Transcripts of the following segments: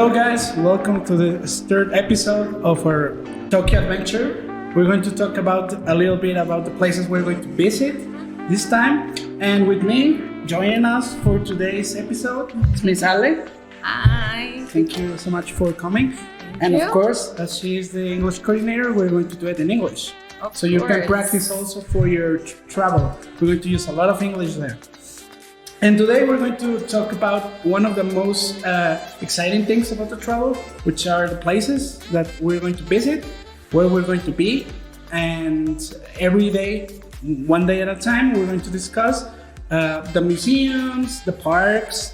Hello guys, welcome to the third episode of our Tokyo adventure. We're going to talk about a little bit about the places we're going to visit this time. And with me, joining us for today's episode, is Miss Ale. Hi. Thank you so much for coming. Thank you. Of course, as she is the English coordinator, we're going to do it in English. So you can practice also for your travel. We're going to use a lot of English there. And today we're going to talk about one of the most exciting things about the travel, which are the places that we're going to visit, where we're going to be, and every day, one day at a time, we're going to discuss the museums, the parks,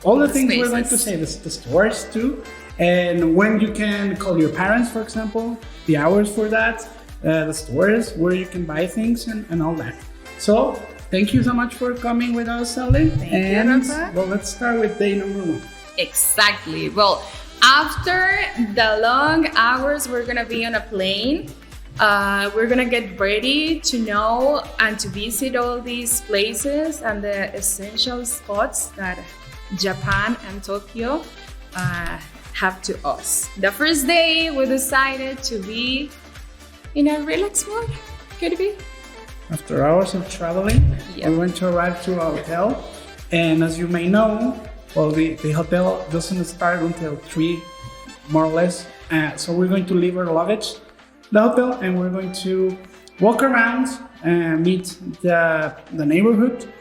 all the things we're going to say, the stores too, and when you can call your parents, for example, the hours for that, the stores where you can buy things and all that. So, thank you so much for coming with us, Ali. Thank you, Rafa. Well, let's start with day number one. Exactly. Well, after the long hours we're gonna be on a plane, we're gonna get ready to know and to visit all these places and the essential spots that Japan and Tokyo have to us. The first day we decided to be in a relaxed mood. Could it be? After hours of traveling, Yep. we went to arrive to our hotel. And as you may know, well, the hotel doesn't start until 3, more or less. So we're going to leave our luggage at the hotel and we're going to walk around and meet the neighborhood,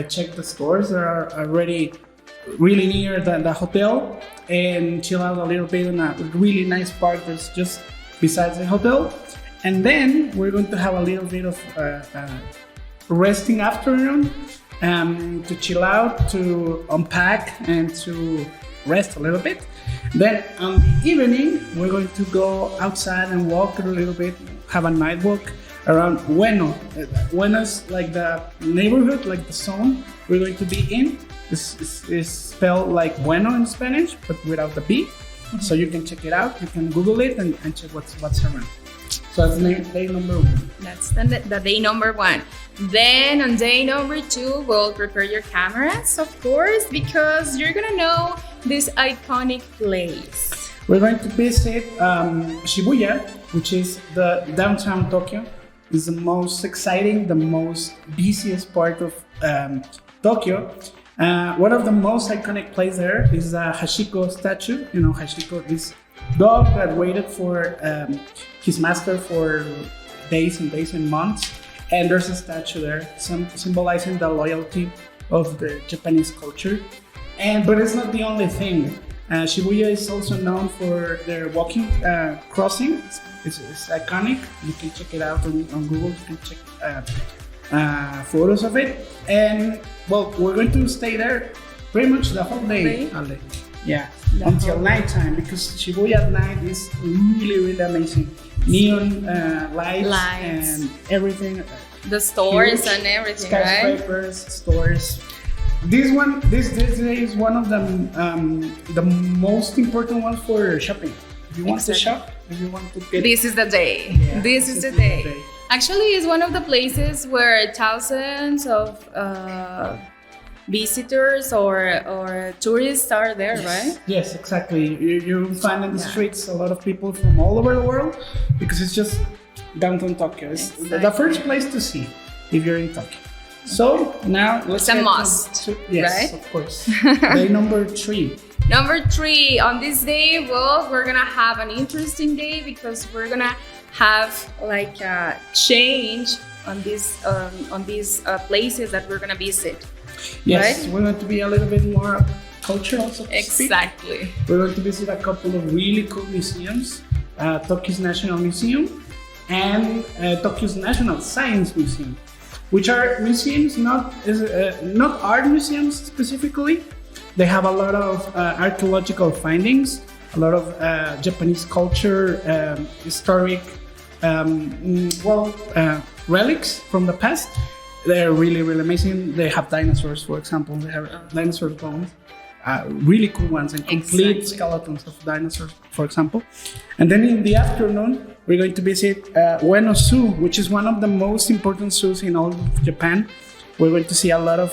check the stores that are already really near the hotel, and chill out a little bit in a really nice park that's just besides the hotel. And then we're going to have a little bit of resting afternoon to chill out, to unpack, and to rest a little bit. Then on the evening, we're going to go outside and walk a little bit, have a night walk around Ueno. Ueno is like the neighborhood, like the zone we're going to be in. This is spelled like bueno in Spanish, but without the B. Mm-hmm. So you can check it out. You can Google it and check what's around. So that's day number one. That's the day number one. Then on day number 2, we'll prepare your cameras, of course, because you're gonna know this iconic place. We're going to visit Shibuya, which is the downtown Tokyo. It's the most exciting, the most busiest part of Tokyo. One of the most iconic places there is the Hachiko statue. You know, Hachiko, this dog that waited for his master for days and days and months. And there's a statue there symbolizing the loyalty of the Japanese culture. But it's not the only thing. Shibuya is also known for their walking crossing. It's iconic. You can check it out on Google. You can check photos of it. And well, we're going to stay there pretty much the whole day. Yeah, until nighttime, because Shibuya at night is really, really amazing. Neon lights and everything. The stores Huge and everything, skyscrapers, right? stores. This day is one of the most important ones for shopping. If you want to shop, if you want to get... This is the day. Yeah, this is the day. Actually, it's one of the places where thousands of visitors or tourists are there, right? Yes, exactly. You find in the streets a lot of people from all over the world because it's just downtown Tokyo. It's the first place to see if you're in Tokyo. So now let's It's a must, yes, right? Of course. Day number 3. Number 3, on this day, well, we're gonna have an interesting day because we're gonna have like a change on these places that we're gonna visit. Yes, right? We're going to be a little bit more cultural, so to Exactly. speak. We're going to visit a couple of really cool museums, Tokyo's National Museum and Tokyo's National Science Museum, which are museums, not art museums specifically. They have a lot of archaeological findings, a lot of Japanese culture, historic, relics from the past. They're really, really amazing. They have dinosaurs, for example. They have dinosaur bones, really cool ones, and complete skeletons of dinosaurs, for example. And then in the afternoon, we're going to visit Ueno Zoo, which is one of the most important zoos in all of Japan. We're going to see a lot of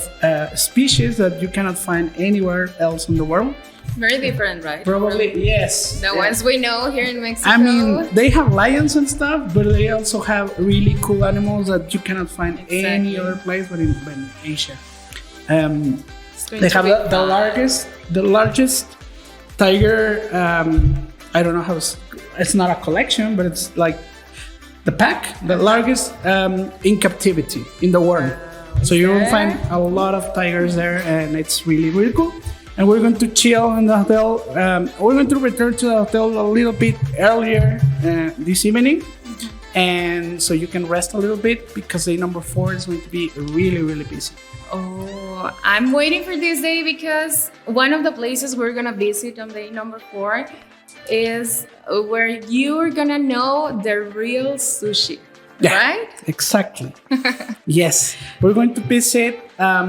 species that you cannot find anywhere else in the world. Very different, right? Probably, yes. The ones we know here in Mexico. I mean, they have lions and stuff, but they also have really cool animals that you cannot find any other place but in Asia. They have the largest tiger. I don't know how it's not a collection, but it's like the pack, the largest in captivity in the world. So you will find a lot of tigers there, and it's really, really cool. And we're going to chill in the hotel. We're going to return to the hotel a little bit earlier this evening. And so you can rest a little bit because day number 4 is going to be really, really busy. Oh, I'm waiting for this day because one of the places we're going to visit on day number 4 is where you're going to know the real sushi. Yeah, right? Exactly. Yes. We're going to visit a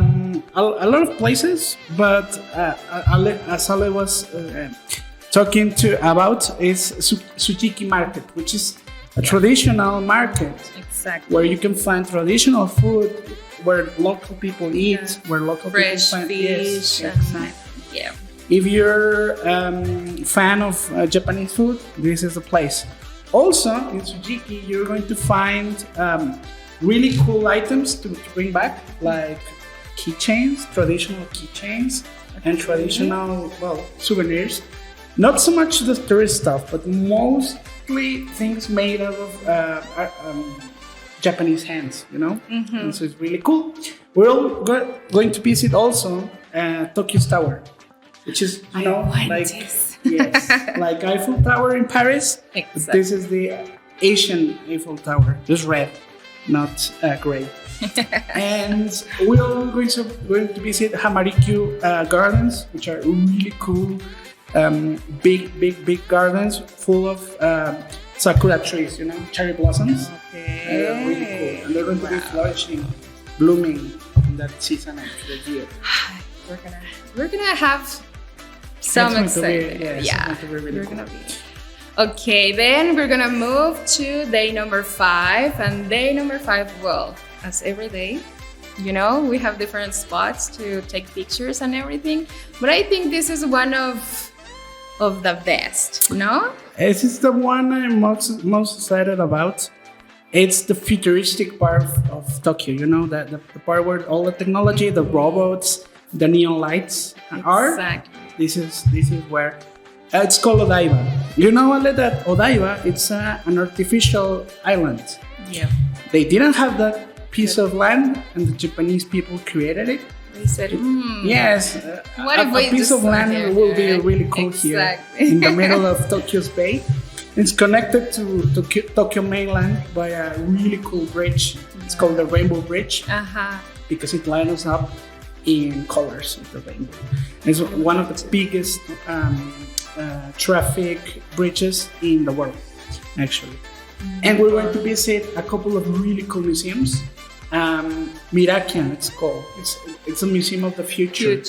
lot of places, but as Ale was talking about is Tsujiki Market, which is a traditional market. Exactly. Where you can find traditional food, where local people eat, where local fresh people find fish. Yes, exactly. Yeah. If you're a fan of Japanese food, this is the place. Also, in Tsujiki, you're going to find really cool items to bring back, like keychains, traditional keychains, and traditional, souvenirs. Not so much the tourist stuff, but mostly things made out of Japanese hands, you know? Mm-hmm. And so it's really cool. We're all going to visit also Tokyo's Tower, which is, yes, like Eiffel Tower in Paris. Exactly. This is the Asian Eiffel Tower, just red, not gray. And we're all going to visit Hamarikyu Gardens, which are really cool, big gardens full of sakura trees, you know, cherry blossoms. Okay. They're really cool, and they're going to be flourishing, blooming in that season of the year. We're gonna have some excitement. Yeah, really we're gonna be. Okay, then we're gonna move to day number 5, and day number 5, well, as every day, you know, we have different spots to take pictures and everything, but I think this is one of the best, no? This is the one I'm most excited about. It's the futuristic part of Tokyo, you know, the part where all the technology, the robots, the neon lights are. Exactly. This is where it's called Odaiba. You know, Ale, that Odaiba, it's an artificial island. Yeah. They didn't have that piece of land, and the Japanese people created it. They said, yes, what if we a piece of land will be really cool here in the middle of Tokyo's Bay. It's connected to Tokyo mainland by a really cool bridge. It's called the Rainbow Bridge because it lines up in colors of the rainbow. It's one of the biggest traffic bridges in the world, actually. And we're going to visit a couple of really cool museums. Mirakian, it's called. It's a museum of the future.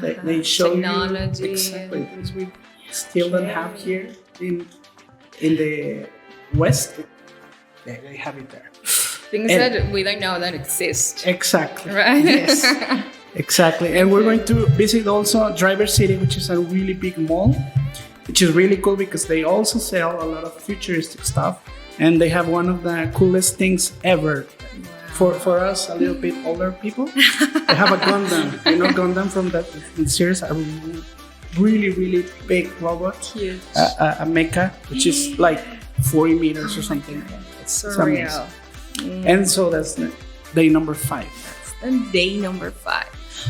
They show technology. You exactly things we still don't have here in the West. They have it there. Things that we don't know that exist. Exactly. Right? Yes. Exactly. And we're going to visit also Driver City, which is a really big mall, which is really cool because they also sell a lot of futuristic stuff. And they have one of the coolest things ever. For us, a little bit older people, they have a Gundam. You know Gundam from that series? A really big robot. Huge. A mecha, which is like 40 meters or something. It's surreal. And so that's day number 5. And day number 5.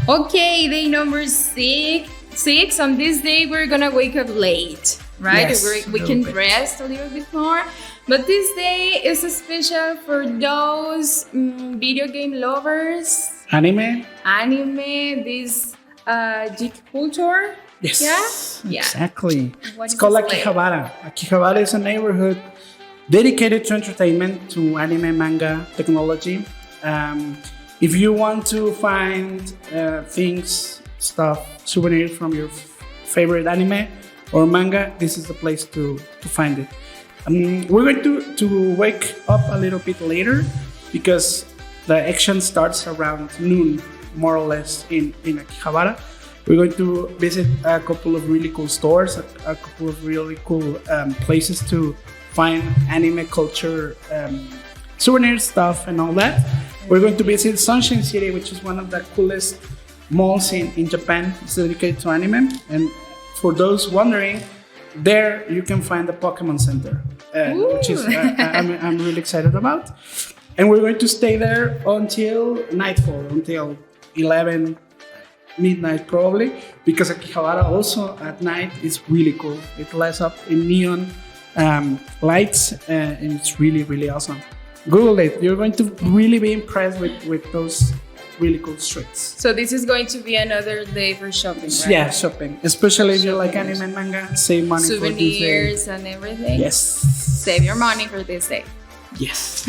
Okay, day number 6. On this day, we're gonna wake up late, right? Yes, we can rest a little bit more. But this day is special for those video game lovers. Anime, this geek culture. Yes, yeah, exactly. It's called Akihabara. Akihabara is a neighborhood dedicated to entertainment, to anime, manga, technology. If you want to find things, stuff, souvenirs from your favorite anime or manga, this is the place to find it. We're going to wake up a little bit later because The action starts around noon, more or less, in Akihabara. We're going to visit a couple of really cool stores, a couple of really cool places to find anime culture, souvenir stuff, and all that. We're going to visit Sunshine City, which is one of the coolest malls in Japan. It's dedicated to anime. And for those wondering, there you can find the Pokemon Center, which is I'm really excited about. And we're going to stay there until nightfall, until 11 midnight probably, because Akihabara also at night is really cool. It lights up in neon lights, and it's really, really awesome. Google it. You're going to really be impressed with those really cool streets. So this is going to be another day for shopping, right? Yeah, shopping. Especially if you like anime and manga, save money for this day. Souvenirs and everything. Yes. Save your money for this day. Yes.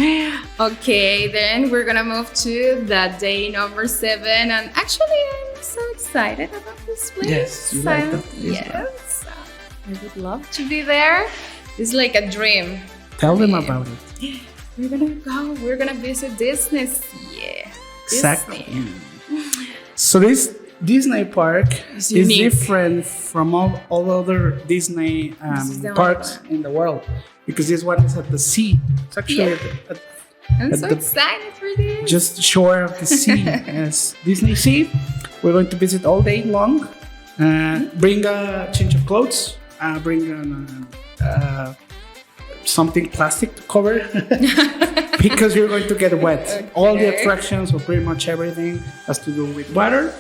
Okay, then we're gonna move to the day number 7, and actually I'm so excited about this place. Yes, you like that place, yes, I would love to be there. It's like a dream. Tell them about it. We're gonna visit Disney. Yeah. Exactly. Disney. So this Disney park is different from all other Disney parks in the world, because this one is at the sea. It's actually I'm so excited for this. Just shore of the sea. Yes, Disney Sea. We're going to visit all day long. Bring a change of clothes. Bring something plastic to cover because you're going to get wet. Okay. All the attractions or pretty much everything has to do with water,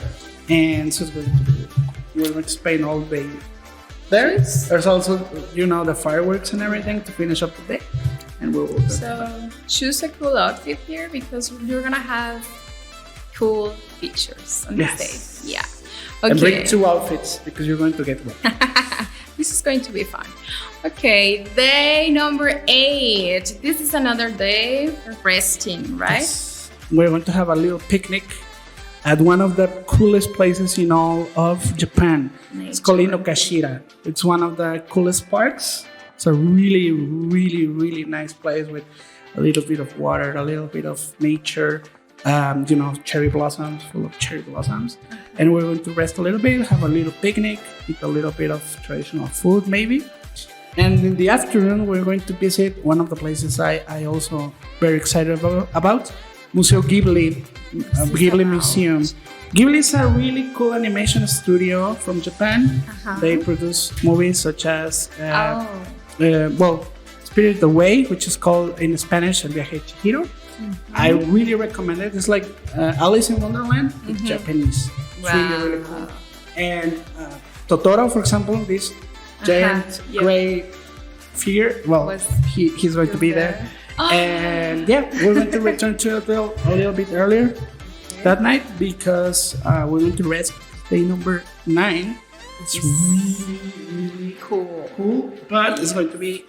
and so it's going to be, we're going to spend all day there. There's also, the fireworks and everything to finish up the day, and we'll so choose a cool outfit here because you're gonna have cool features on this day. Yeah. Okay. And bring 2 outfits because you're going to get wet. This is going to be fun. Okay, day number 8. This is another day for resting, right? Yes. We're going to have a little picnic at one of the coolest places in all of Japan. Nature. It's called Inokashira. It's one of the coolest parks. It's a really, really, really nice place with a little bit of water, a little bit of nature. Cherry blossoms, full of cherry blossoms. And we're going to rest a little bit, have a little picnic, eat a little bit of traditional food maybe. And in the afternoon, we're going to visit one of the places I also very excited about, Museo Ghibli, Ghibli Museum. Ghibli is a really cool animation studio from Japan. They produce movies such as, Spirited Away, which is called in Spanish El Viaje de Chihiro. I really recommend it. It's like Alice in Wonderland, it's Japanese. It's really, really cool. And Totoro, for example, this giant gray figure, he's going to be there. And we're going to return to the hotel a little bit earlier that night because we're going to rest. Day number 9. It's really, really cool, but it's going to be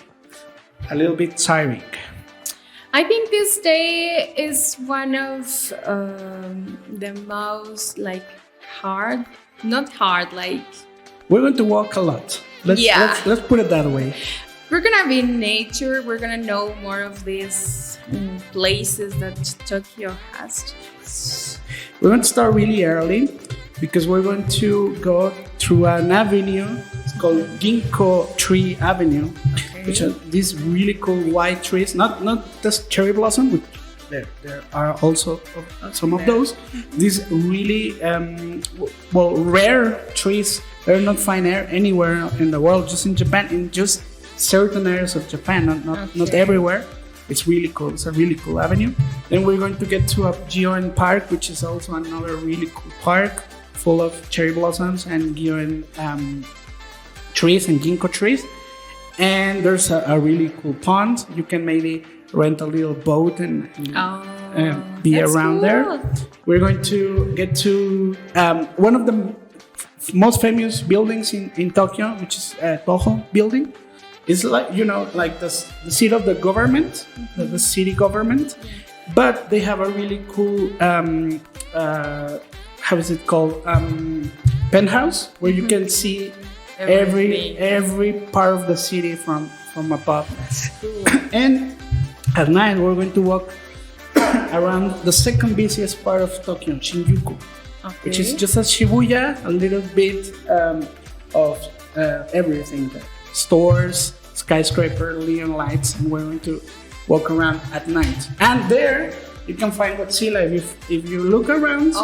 a little bit tiring. I think this day is one of the most hard, not hard, we're going to walk a lot. Let's put it that way. We're gonna be in nature. We're gonna know more of these places that Tokyo has. We're going to start really early because we're going to go through an avenue. It's called Ginkgo Tree Avenue. Which are these really cool white trees, not just cherry blossom, which there are also some of those. These really rare trees. They're not found anywhere in the world, just in Japan, in just certain areas of Japan, not everywhere. It's really cool. It's a really cool avenue. Then we're going to get to a Gyoen Park, which is also another really cool park full of cherry blossoms and Gyoen trees and ginkgo trees. And there's a really cool pond. You can maybe rent a little boat and be around there. We're going to get to one of the most famous buildings in Tokyo, which is Toho Building. It's like the seat of the government, the city government, but they have a really cool how is it called, penthouse where you can see every part of the city from above. And at night we're going to walk around the second busiest part of Tokyo, Shinjuku, which is just as Shibuya, a little bit of everything there. Stores, skyscraper, neon lights, and we're going to walk around at night. And there you can find Godzilla. If you look around,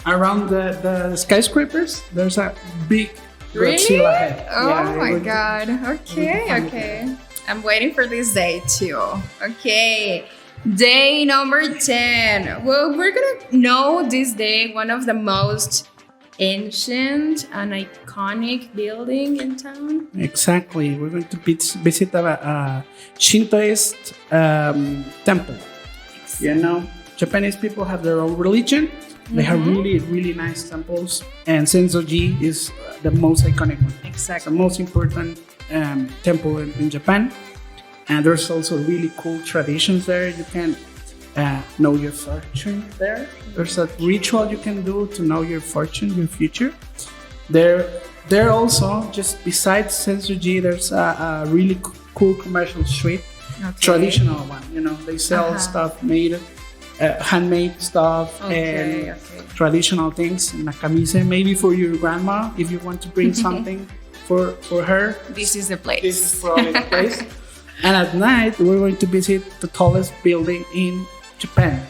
around the skyscrapers, there's a big Godzilla head. Oh my god. Okay. I'm waiting for this day too. Okay. Day number 10. Well, we're gonna know this day one of the most ancient and iconic building in town. Exactly. We're going to visit a Shintoist temple. You know, Japanese people have their own religion. They have really, really nice temples. And Sensoji is the most iconic one. Exactly. It's the most important temple in Japan. And there's also really cool traditions there. You can know your fortune there. There's a ritual you can do to know your fortune, your future. There also, just besides Sensoji, there's a really cool commercial street, traditional one. You know, they sell stuff made, handmade stuff and traditional things. Nakamise, maybe for your grandma if you want to bring something for her. This is the place. This is probably the place. And at night, we're going to visit the tallest building in Japan,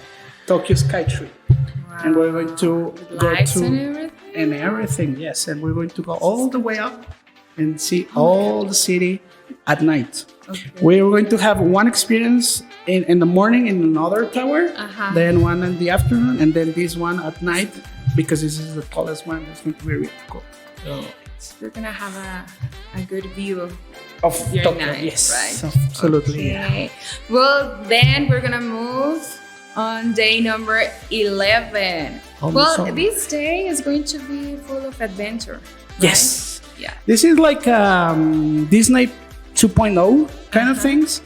Tokyo Skytree. Wow. And we're going to go to everything, yes. And we're going to go all the way up and see all the city at night. Okay. We're going to have one experience in the morning in another tower, then one in the afternoon, and then this one at night, because this is the tallest one. It's going to be really cool. So we're gonna have a good view of Tokyo, night, yes, right? Absolutely. Okay. Yeah. Well, then we're gonna move on day number 11. This day is going to be full of adventure. Right? Yes. Yeah. This is like Disney 2.0 kind of things.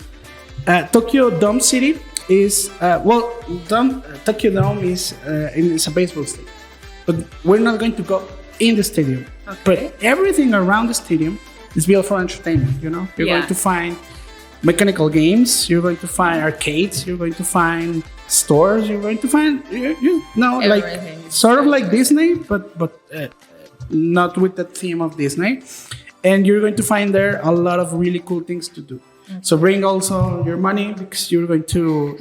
Tokyo Dome City is Tokyo Dome is it's a baseball stadium, but we're not going to go in the stadium. But everything around the stadium is built for entertainment. You know, you're going to find mechanical games. You're going to find arcades. You're going to find stores. You're going to find everything. Like sort of like Disney, but not with the theme of Disney. And you're going to find there a lot of really cool things to do. So bring also your money because you're going to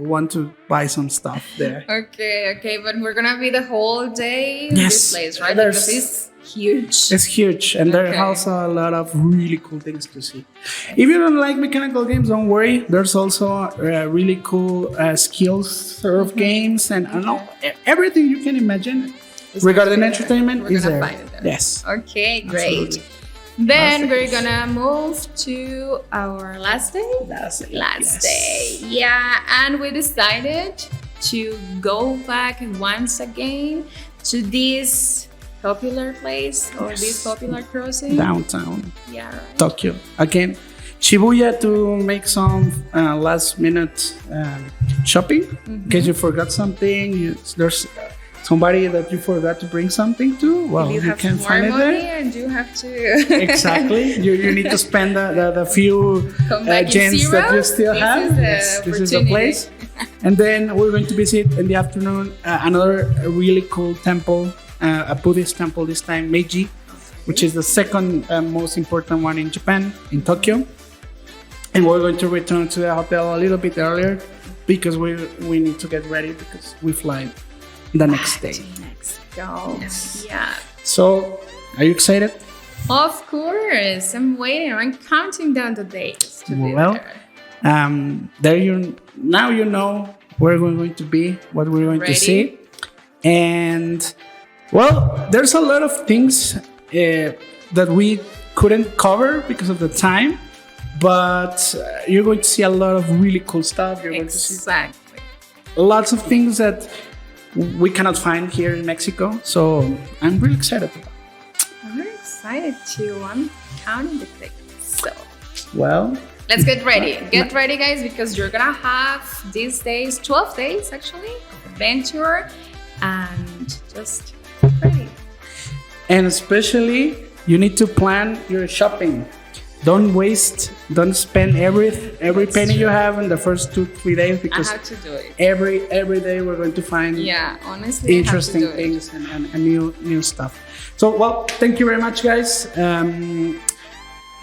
want to buy some stuff there. Okay, but we're gonna be the whole day in this place, right? Because it's huge. It's huge, and there are also a lot of really cool things to see. If you don't like mechanical games, don't worry. There's also really cool skills sort of games and everything you can imagine regarding entertainment is there. Find it there. Yes. Okay, great. Absolutely. Then we're gonna move to our last day. Last day. Yeah, and we decided to go back once again to this popular place or this popular crossing. Downtown. Yeah, right. Tokyo. Again, Shibuya to make some last minute shopping. In case you forgot something, there's somebody that you forgot to bring something to, well, you can find it there. And you have to exactly. You need to spend the few gems that you still have. This is the place. And then we're going to visit in the afternoon another really cool temple, a Buddhist temple this time, Meiji, which is the second most important one in Japan, in Tokyo. And we're going to return to the hotel a little bit earlier because we need to get ready because we fly the next day. Let's go. Yeah. So, are you excited? Of course. I'm waiting. I'm counting down the days to be there. Now you know where we're going to be, what we're going to see. And, well, there's a lot of things that we couldn't cover because of the time. But you're going to see a lot of really cool stuff. You're going to see lots of things that we cannot find here in Mexico, so I'm really excited about it. I'm very excited too. I'm counting the days. So, well, let's get ready. Get ready, guys, because you're gonna have these days, 12 days actually, of adventure, and just get ready. And especially, you need to plan your shopping don't spend every penny you have in the first 2-3 days, I because have to do it. every day we're going to find Honestly, interesting I have to do things and new stuff. So, well, thank you very much, guys.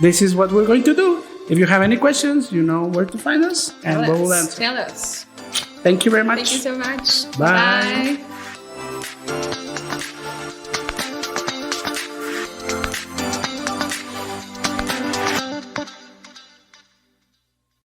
This is what we're going to do. If you have any questions, you know where to find us, and we will answer. Tell us. Thank you very much. Thank you so much. Bye. Bye.